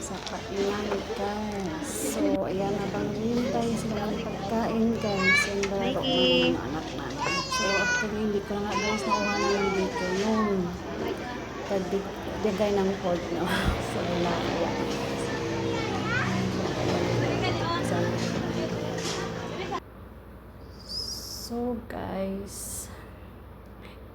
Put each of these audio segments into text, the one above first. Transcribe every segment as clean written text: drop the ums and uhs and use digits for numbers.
sa kainan guys. So, ayan habang hintay sila ng pagkain guys. Yung laro ng Mikey! mga anak namin. So, actually hindi ko na nga guys nakuhanan ng dito yung pagbigay ng cord no. So, lalaki yan. So, guys,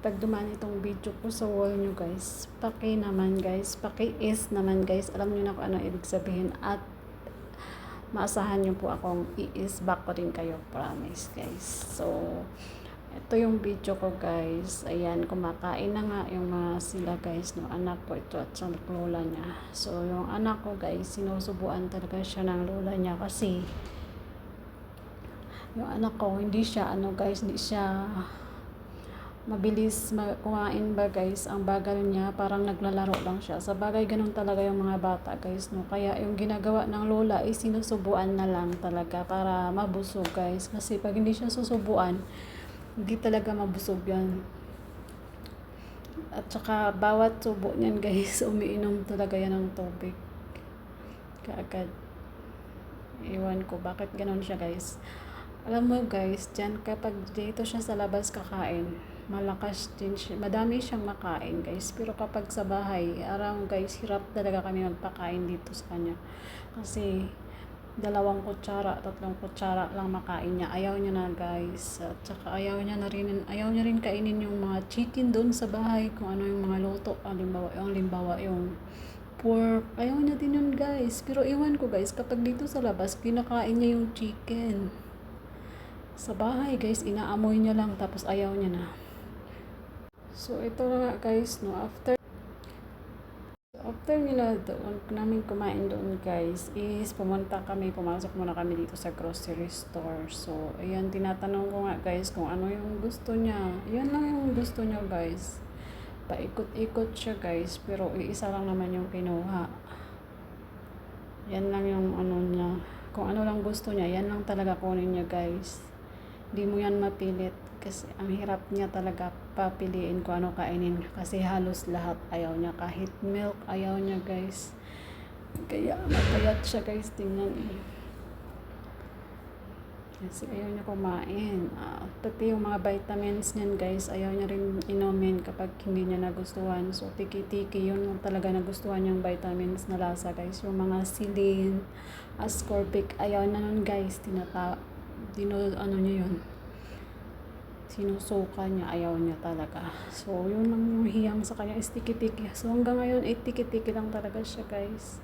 pag dumaan itong video ko sa wall nyo guys, paki-is naman guys, alam nyo na kung ano ibig sabihin at maasahan nyo po akong i-is back ko rin kayo, promise guys. So ito yung video ko guys, ayan, kumakain na nga yung mga sila guys, no, anak ko ito at sa lola niya. So yung anak ko guys, sinusubuan talaga siya ng lola niya kasi yung anak ko hindi siya hindi siya mabilis kumain ba guys, ang bagal niya, parang naglalaro lang siya. Sa bagay ganun talaga yung mga bata guys, no. Kaya yung ginagawa ng lola ay sinusubuan na lang talaga para mabusog guys. Kasi pag hindi siya susubuan, hindi talaga mabusog yan. At saka bawat subo niyan guys, umiinom talaga yan ng tubig kaagad. Iwan ko bakit ganun siya guys. Alam mo guys, dyan kapag dito siya sa labas kakain, malakas din siya, madami siyang makain guys. Pero kapag sa bahay, araw guys, hirap talaga kami magpakain dito sa kanya. Kasi 2 kutsara, 3 kutsara lang makain niya. Ayaw niya na guys. At saka ayaw niya rin kainin yung mga chicken doon sa bahay, kung ano yung mga luto. Halimbawa yung pork. Ayaw niya din yun guys. Pero iwan ko guys, kapag dito sa labas, kinakain niya yung chicken. Sa bahay guys, inaamoy niya lang tapos ayaw niya na. So ito nga guys, no, after nila doon namin kumain doon guys, is pumasok muna kami dito sa grocery store. So ayan, tinatanong ko nga guys kung ano yung gusto niya. Yan lang yung gusto niya guys. Paikot-ikot siya guys, pero iisa lang naman yung kinuha. Yan lang yung niya. Kung ano lang gusto niya, yan lang talaga kunin niya guys. Di mo yan mapilit kasi ang hirap niya talaga papiliin kung ano kainin kasi halos lahat ayaw niya, kahit milk ayaw niya guys. Kaya mapayat siya guys, tingnan kasi ayaw niya kumain. Pati yung mga vitamins niyan guys, ayaw niya rin inumin kapag hindi niya nagustuhan. So tiki-tiki yun yung talaga nagustuhan niyang vitamins na lasa guys. Yung mga silin, ascorbic, ayaw na nun guys. Niya yun, sinusuka niya, ayaw niya talaga. So yun lang yung hiyang sa kanya is tiki-tiki. So hanggang ngayon ay tiki-tiki lang talaga siya guys.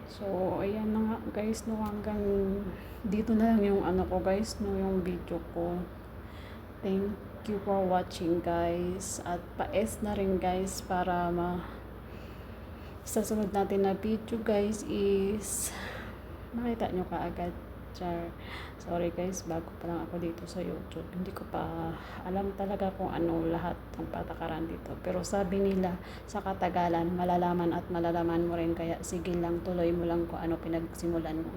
So ayan na nga guys, no, hanggang dito na lang yung ko guys, no, yung video ko. Thank you for watching guys, at pa-es na rin guys para sa sunod natin na video guys is makita nyo kaagad. Sorry guys, bago pa lang ako dito sa YouTube. Hindi ko pa alam talaga kung ano lahat ng patakaran dito. Pero sabi nila, sa katagalan, malalaman at malalaman mo rin. Kaya sige lang, tuloy mo lang kung ano pinagsimulan mo.